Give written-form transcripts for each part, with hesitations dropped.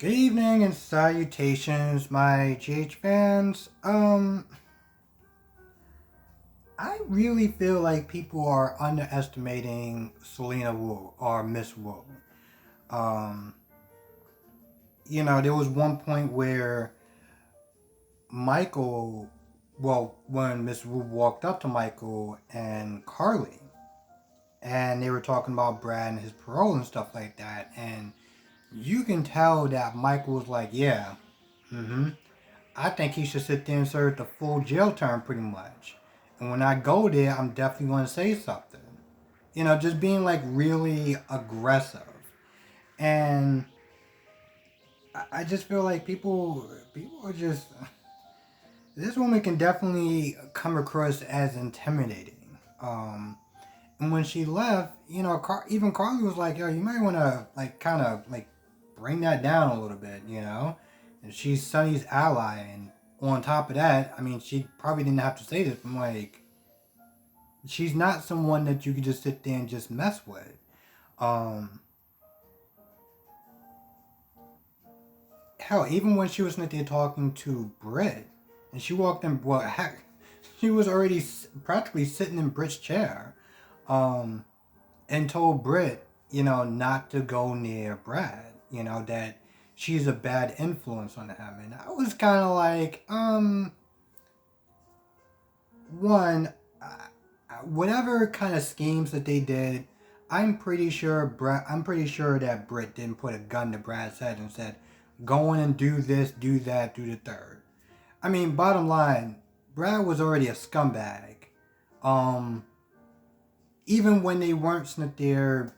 Good evening and salutations, my GH fans. I really feel like people are underestimating Selena Wu or Miss Wu. Um, there was one point where Michael, when Miss Wu walked up to Michael and Carly, and they were talking about Brad and his parole and stuff like that, and you can tell that Michael was like, yeah, mm-hmm. I think he should sit there and serve the full jail term pretty much. And when I go there, I'm definitely going to say something. Just being like really aggressive. And I just feel like people are just. This woman can definitely come across as intimidating. And when she left, even Carly was like, yo, you might want to like kind of like bring that down a little bit. And she's Sonny's ally, and on top of that, I mean, she probably didn't have to say this, but like, she's not someone that you could just sit there and just mess with. Um, Hell, even when she was sitting there talking to Britt, and she walked in, well, heck, she was already practically sitting in Britt's chair, um, and told Britt, not to go near Brad, that she's a bad influence on him. And I was kind of like, one, whatever kind of schemes that they did, I'm pretty sure that Britt didn't put a gun to Brad's head and said, "Go in and do this, do that, do the third." I mean, bottom line, Brad was already a scumbag. Um, Even when they weren't sitting there,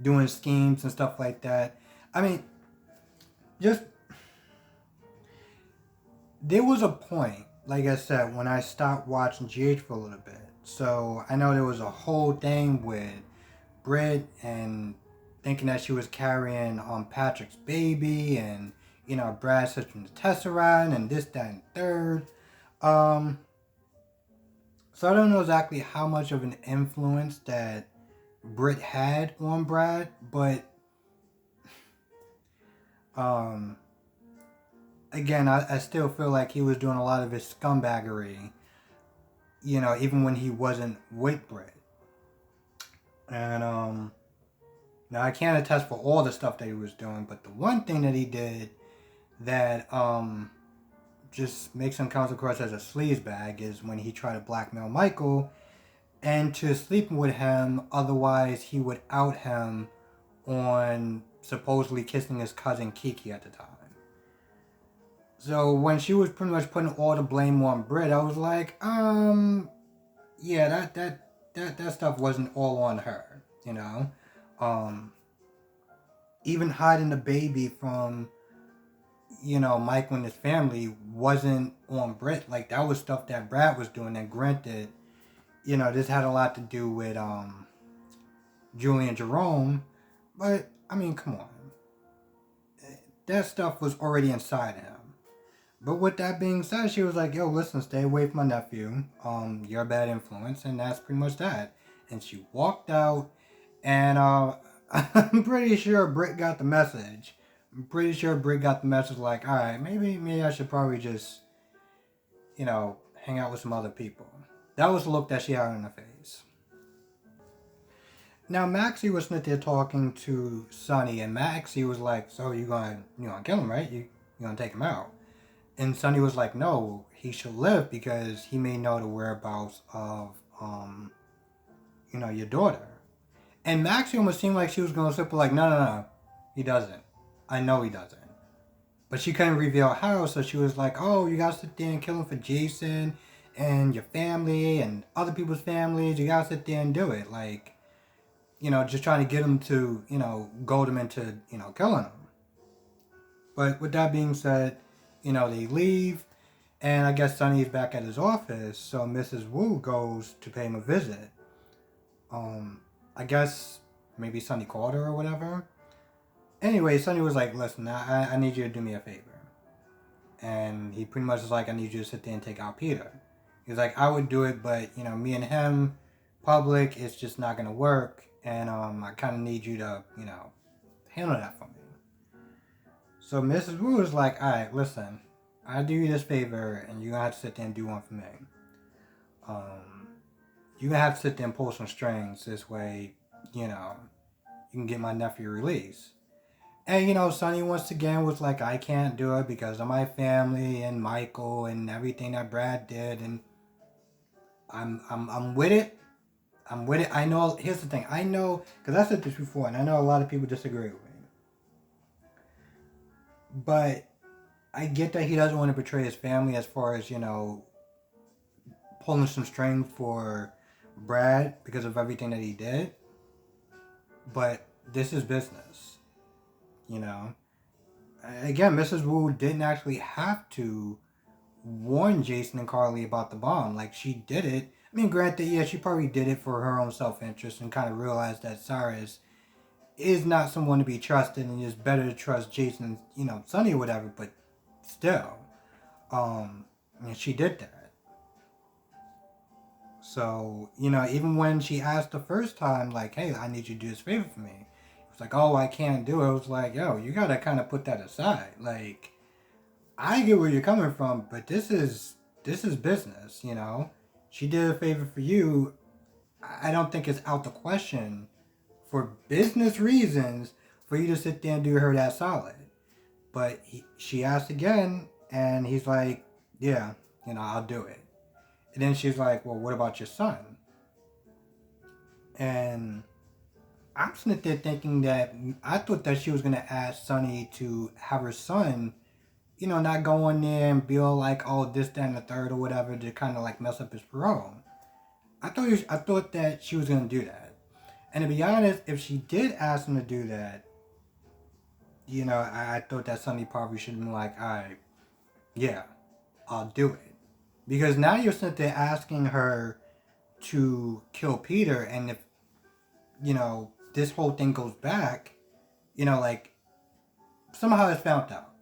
doing schemes and stuff like that. I mean, just there was a point, like I said, when I stopped watching GH for a little bit. So I know there was a whole thing with Britt and thinking that she was carrying Patrick's baby, and Brad switching the Tesseract and this, that, and third. Um, so I don't know exactly how much of an influence that Britt had on Brad, but um, again, I still feel like he was doing a lot of his scumbaggery, even when he wasn't with Britt. And now I can't attest for all the stuff that he was doing, but the one thing that he did that just makes him come across as a sleazebag is when he tried to blackmail Michael into sleeping with him. Otherwise, he would out him on supposedly kissing his cousin Kiki at the time. So when she was pretty much putting all the blame on Britt, I was like, yeah, that stuff wasn't all on her. Um, Even hiding the baby from Michael and his family wasn't on Britt. Like that was stuff that Brad was doing. And granted, this had a lot to do with Julian Jerome, but I mean, come on, that stuff was already inside him. But with that being said, she was like, "Yo, listen, stay away from my nephew. You're a bad influence," and that's pretty much that. And she walked out, and I'm pretty sure Britt got the message. I'm pretty sure Britt got the message like, all right, maybe I should probably just, hang out with some other people. That was the look that she had on her face. Now Maxie was sitting there talking to Sonny, and Maxie was like, "So you gonna kill him, right? You gonna take him out?" And Sonny was like, "No, he should live because he may know the whereabouts of your daughter." And Maxie almost seemed like she was gonna slip, like, "No, no, no, he doesn't. I know he doesn't." But she couldn't reveal how, so she was like, "Oh, you gotta sit there and kill him for Jason and your family and other people's families. You gotta sit there and do it." Like, just trying to get him to, goad him into, killing him. But with that being said, they leave, and I guess Sonny's back at his office, so Mrs. Wu goes to pay him a visit. I guess maybe Sonny called her or whatever. Anyway, Sonny was like, "Listen, I need you to do me a favor." And he pretty much was like, "I need you to sit there and take out Peter." He's like, "I would do it, but, me and him, it's just not going to work. And I kind of need you to, handle that for me." So Mrs. Wu is like, all right, listen, I do you this favor, and you're gonna have to sit there and do one for me. Um, you're gonna have to sit there and pull some strings. This way, you know, you can get my nephew released. And Sonny once again was like, I can't do it because of my family and Michael and everything that Brad did, and I'm with it. I'm with it. I know. Here's the thing. I know because I said this before, and I know a lot of people disagree with me. But I get that he doesn't want to betray his family as far as pulling some strings for Brad because of everything that he did. But this is business, you know. Again, Mrs. Wu didn't actually have to warn Jason and Carly about the bomb. Like, she did it. I mean, granted, yeah, she probably did it for her own self-interest and kind of realized that Cyrus is not someone to be trusted and it's better to trust Jason, Sonny or whatever, but still, she did that. So, even when she asked the first time, like, hey, I need you to do this favor for me, it was like, oh, I can't do it. It was like, yo, you gotta kind of put that aside. Like, I get where you're coming from, but this is business, She did a favor for you. I don't think it's out the question for business reasons for you to sit there and do her that solid. But she asked again, and he's like, yeah, I'll do it. And then she's like, well, what about your son? And I'm sitting there thinking that I thought that she was going to ask Sonny to have her son, not go in there and be all like, oh, this, that, and the third or whatever to kind of like mess up his parole. I thought that she was going to do that. And to be honest, if she did ask him to do that, I thought that Sonny probably should have been like, all right, yeah, I'll do it. Because now you're sitting there asking her to kill Peter, and if, this whole thing goes back, like, somehow it's found out.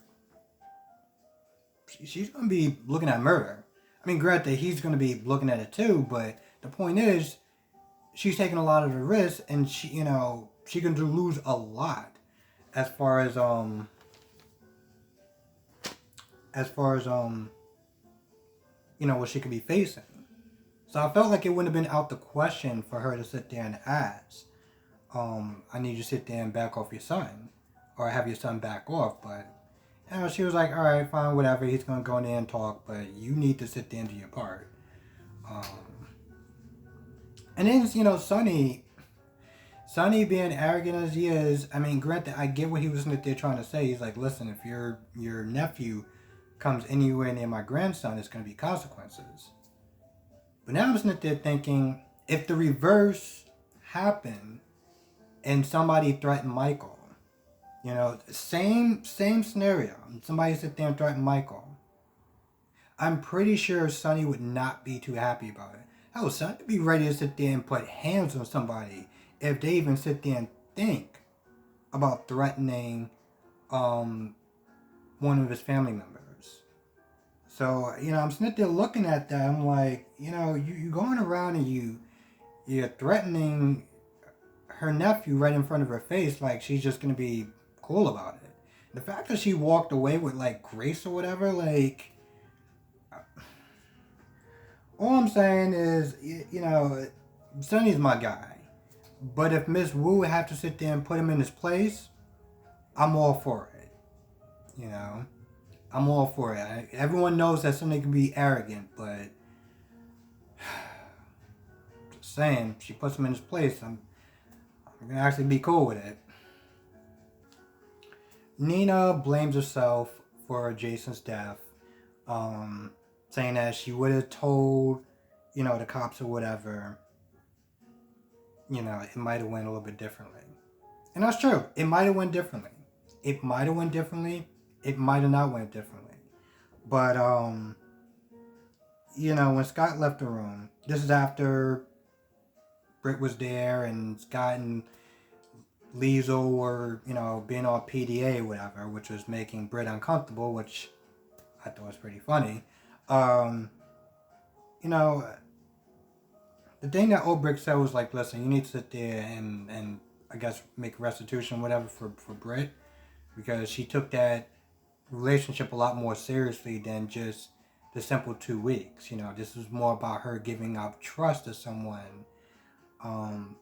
She's going to be looking at murder. I mean, granted, he's going to be looking at it too, but the point is, she's taking a lot of the risks, and she can lose a lot as far as what she could be facing. So I felt like it wouldn't have been out the question for her to sit there and ask, I need you to sit there and back off your son, or have your son back off. But she was like, all right, fine, whatever. He's gonna go in there and talk, but you need to sit there and do your part. And then Sonny being arrogant as he is, I mean, granted, I get what he was there trying to say. He's like, listen, if your nephew comes anywhere near my grandson, it's going to be consequences. But now I'm sitting there thinking, if the reverse happened and somebody threatened Michael, same scenario, somebody sit there and threaten Michael, I'm pretty sure Sonny would not be too happy about it. Hell, Sonny would be ready to sit there and put hands on somebody if they even sit there and think about threatening one of his family members. So, I'm sitting there looking at that. I'm like, you going around and you're threatening her nephew right in front of her face like she's just going to be cool about it. The fact that she walked away with, like, grace or whatever, like, all I'm saying is, Sonny's my guy. But if Miss Wu would have to sit there and put him in his place, I'm all for it. I'm all for it. Everyone knows that Sonny can be arrogant, but just saying, if she puts him in his place, I'm going to actually be cool with it. Nina blames herself for Jason's death, saying that she would have told, the cops or whatever, it might have went a little bit differently. And that's true. It might have went differently. It might have went differently. It might have not went differently. But, when Scott left the room, this is after Britt was there and Scott and Liesl were, being on PDA or whatever, which was making Britt uncomfortable, which I thought was pretty funny. The thing that Ulbricht said was like, listen, you need to sit there and I guess make restitution, whatever, for Britt, because she took that relationship a lot more seriously than just the simple 2 weeks. This was more about her giving up trust to someone, um,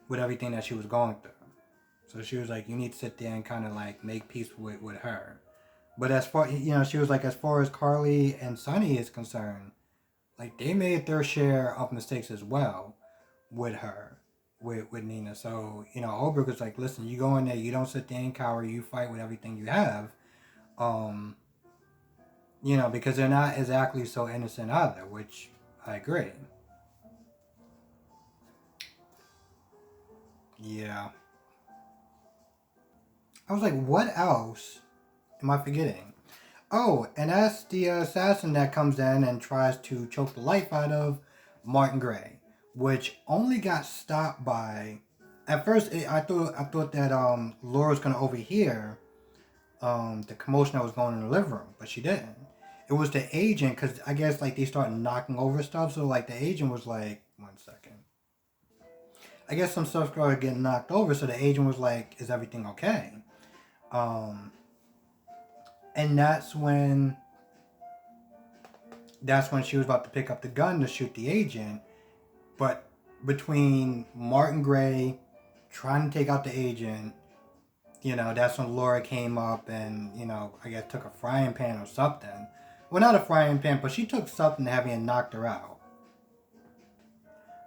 with everything that she was going through. So she was like, you need to sit there and kind of like make peace with her. But as far, she was like, as far as Carly and Sonny is concerned, like they made their share of mistakes as well with her, with Nina. So, Oberg was like, listen, you go in there, you don't sit there and cower, you fight with everything you have. Um, because they're not exactly so innocent either, which I agree. Yeah. I was like, what else am I forgetting? Oh, and that's the assassin that comes in and tries to choke the life out of Martin Gray, which only got stopped by. At first, I thought that Laura was gonna overhear the commotion that was going on in the living room, but she didn't. It was the agent, because I guess like they started knocking over stuff, so like the agent was like, 1 second. I guess some stuff started getting knocked over, so the agent was like, "Is everything okay?" Um, and that's when she was about to pick up the gun to shoot the agent, but between Martin Gray trying to take out the agent, that's when Laura came up and, I guess took a frying pan or something. Well, not a frying pan, but she took something heavy and knocked her out.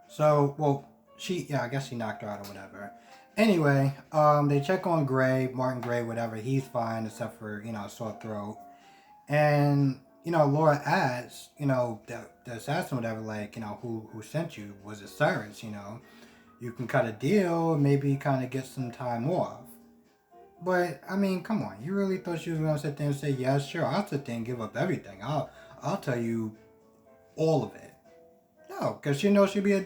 So, well, I guess she knocked her out or whatever. Anyway, they check on Gray, Martin Gray, whatever. He's fine except for, a sore throat. And, Laura asks, the assassin, whatever, like, who sent you? Was it Cyrus, You can cut a deal, maybe kind of get some time off. But, I mean, come on. You really thought she was going to sit there and say, yeah, sure, I'll sit there and give up everything. I'll tell you all of it. No, because she knows she'll be a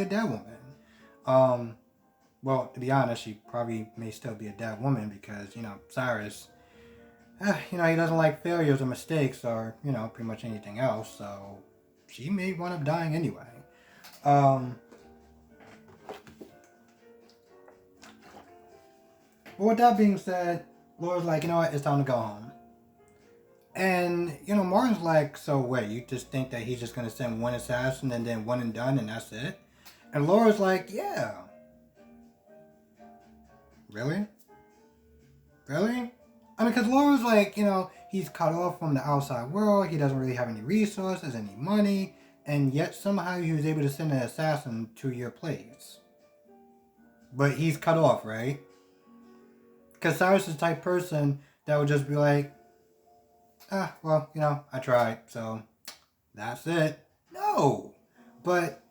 dead woman. Um, well, to be honest, she probably may still be a dead woman because, Cyrus, he doesn't like failures or mistakes or, pretty much anything else. So she may wind up dying anyway. Um, but with that being said, Laura's like, you know what, it's time to go home. And, Martin's like, so wait, you just think that he's just going to send one assassin and then one and done and that's it? And Laura's like, yeah. Really? Really? I mean, because Laura's like, he's cut off from the outside world. He doesn't really have any resources, any money. And yet somehow he was able to send an assassin to your place. But he's cut off, right? Because Cyrus is the type of person that would just be like, well, I tried, so that's it. No! But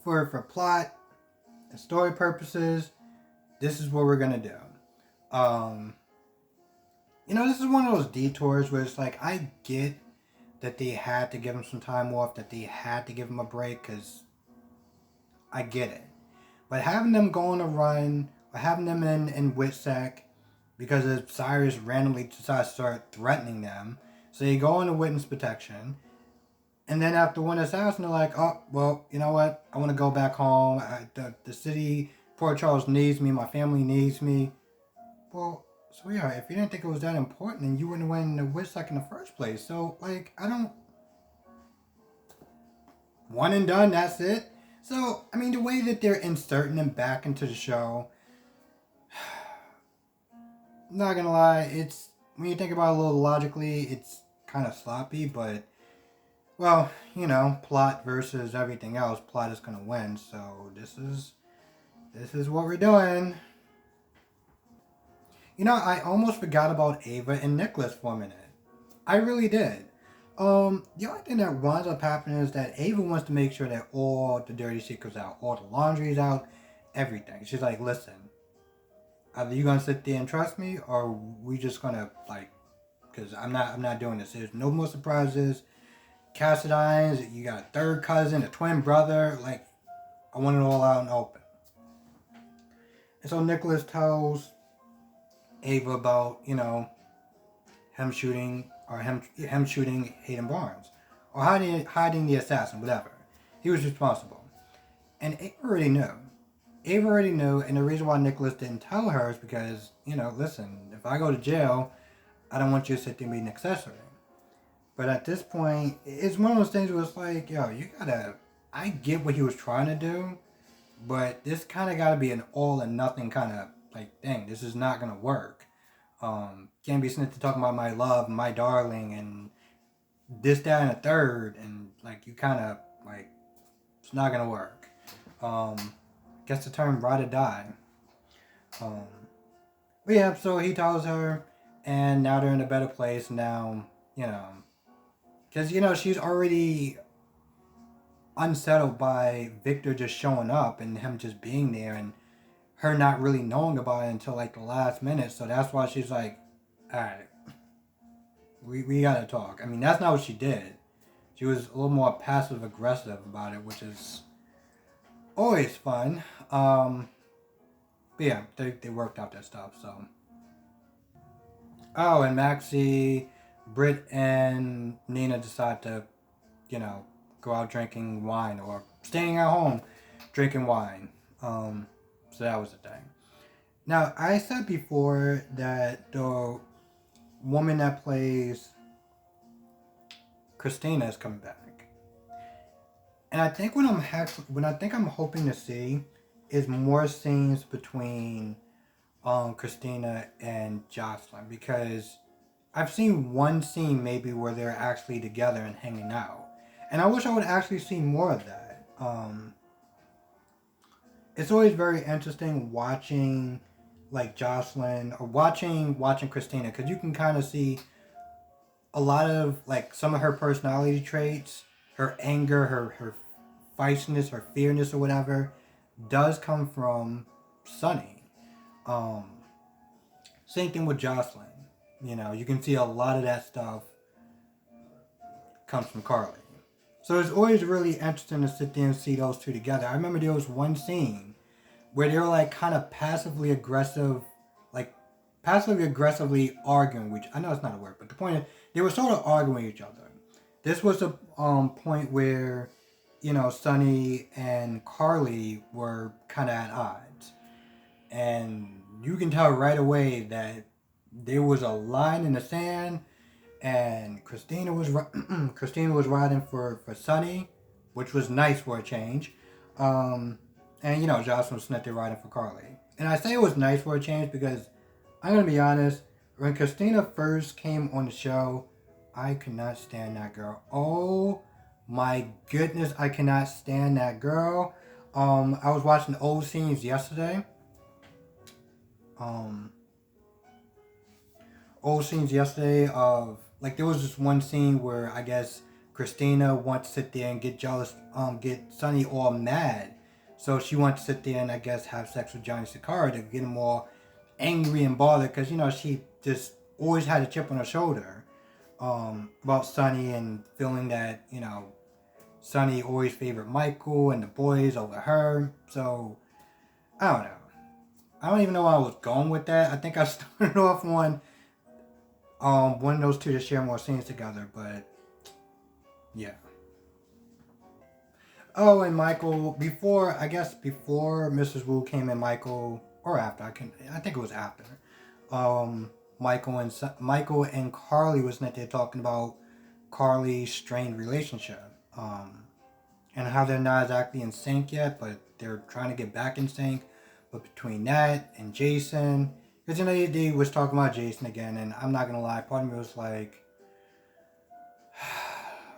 for plot and story purposes, this is what we're going to do. This is one of those detours where it's like, I get that they had to give him some time off, that they had to give him a break, because I get it. But having them go on a run, or having them in Witsec, because if Cyrus randomly decides to start threatening them, so they go into witness protection, and then after one assassin, they're like, oh, well, you know what? I want to go back home. The city, Port Charles needs me. My family needs me. Well, sweetheart, if you didn't think it was that important, then you wouldn't have went into Witsec in the first place. So, like, I don't... One and done, that's it. So, I mean, the way that they're inserting them back into the show, I'm not gonna lie, it's... When you think about it a little logically, it's kind of sloppy, but... Well, plot versus everything else, plot is gonna win, so this is what we're doing. I almost forgot about Ava and Nicholas for a minute. I really did. The only thing that winds up happening is that Ava wants to make sure that all the dirty secrets out, all the laundry's out, everything. She's like, listen, either you gonna sit there and trust me, or we just gonna because I'm not doing this. There's no more surprises. Cassidines, you got a third cousin, a twin brother. Like, I want it all out and open. And so Nicholas tells Ava about, him shooting Hayden Barnes, or hiding the assassin, whatever. He was responsible, and Ava already knew. Ava already knew, and the reason why Nicholas didn't tell her is because, listen, if I go to jail, I don't want you to sit there and be an accessory. But at this point, it's one of those things where it's like, yo, you gotta. I get what he was trying to do, but this kind of gotta be an all or nothing kind of like thing. This is not gonna work. Can't be sitting there talking about my love, my darling, and this, that, and a third, and like you kind of like it's not gonna work. Um, Guess the term ride or die. Um, but yeah, so he tells her, and now they're in a better place. Now, because she's already unsettled by Victor just showing up and him just being there, and her not really knowing about it until like the last minute. So that's why she's like, all right, we gotta talk. I mean, that's not what she did. She was a little more passive aggressive about it, which is always fun. But yeah, they worked out that stuff. So, oh, and Maxie, Britt, and Nina decide to, go out drinking wine or staying at home drinking wine. So that was the thing. Now, I said before that the woman that plays Christina is coming back. And I think what I think I'm hoping to see is more scenes between Christina and Jocelyn, because I've seen one scene maybe where they're actually together and hanging out, and I wish I would actually see more of that. It's always very interesting watching like Jocelyn or watching Christina, because you can kind of see a lot of like some of her personality traits, her anger, her feistiness, her fearness, or whatever, does come from Sunny. Um, Same thing with Jocelyn. You can see a lot of that stuff comes from Carly. So it's always really interesting to sit there and see those two together. I remember there was one scene where they were like kind of passively aggressively arguing, which I know it's not a word, but the point is they were sort of arguing with each other. This was a point where, Sunny and Carly were kind of at odds, and you can tell right away that there was a line in the sand, and Christina was riding for Sunny, which was nice for a change, and Jocelyn was sitting there riding for Carly. And I say it was nice for a change because I'm gonna be honest. When Christina first came on the show, I could not stand that girl. Oh my goodness, I cannot stand that girl. I was watching old scenes yesterday. Um, Old scenes yesterday of like there was this one scene where I guess Christina wants to sit there and get jealous, get Sunny all mad. So she wants to sit there and I guess have sex with Johnny Sakara to get him all angry and bothered because she just always had a chip on her shoulder about Sunny and feeling that Sunny always favored Michael and the boys over her. So I don't know. I don't even know where I was going with that. I think I started off on one of those two to share more scenes together, but yeah. Oh, and Michael before Mrs. Wu came in, Michael or after I think it was after. Um, Michael and Carly was not there talking about Carly's strained relationship, and how they're not exactly in sync yet, but they're trying to get back in sync. But between that and Jason, because they was talking about Jason again, and I'm not gonna lie, part of me was like,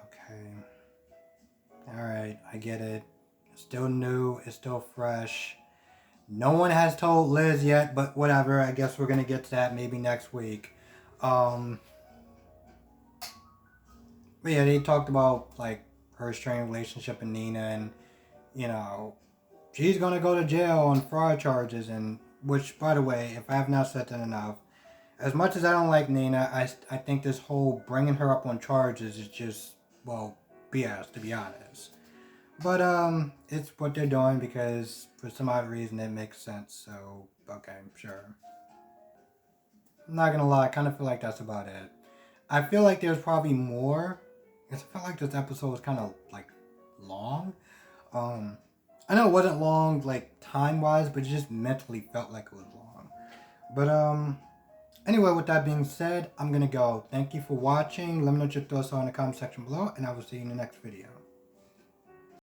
okay, all right, I get it. It's still new, it's still fresh. No one has told Liz yet, but whatever. I guess we're gonna get to that maybe next week. Um, but yeah, they talked about like her strained relationship and Nina, and you know she's gonna go to jail on fraud charges, and which, by the way, if I have not said that enough, as much as I don't like Nina, I think this whole bringing her up on charges is just BS, to be honest. But it's what they're doing because for some odd reason it makes sense. So okay, sure. I'm not gonna lie, I kind of feel like that's about it. I feel like there's probably more. Because I felt like this episode was kind of like long. Um, I know it wasn't long, like, time-wise, but it just mentally felt like it was long. But, anyway, with that being said, I'm gonna go. Thank you for watching. Let me know what your thoughts are in the comment section below, and I will see you in the next video.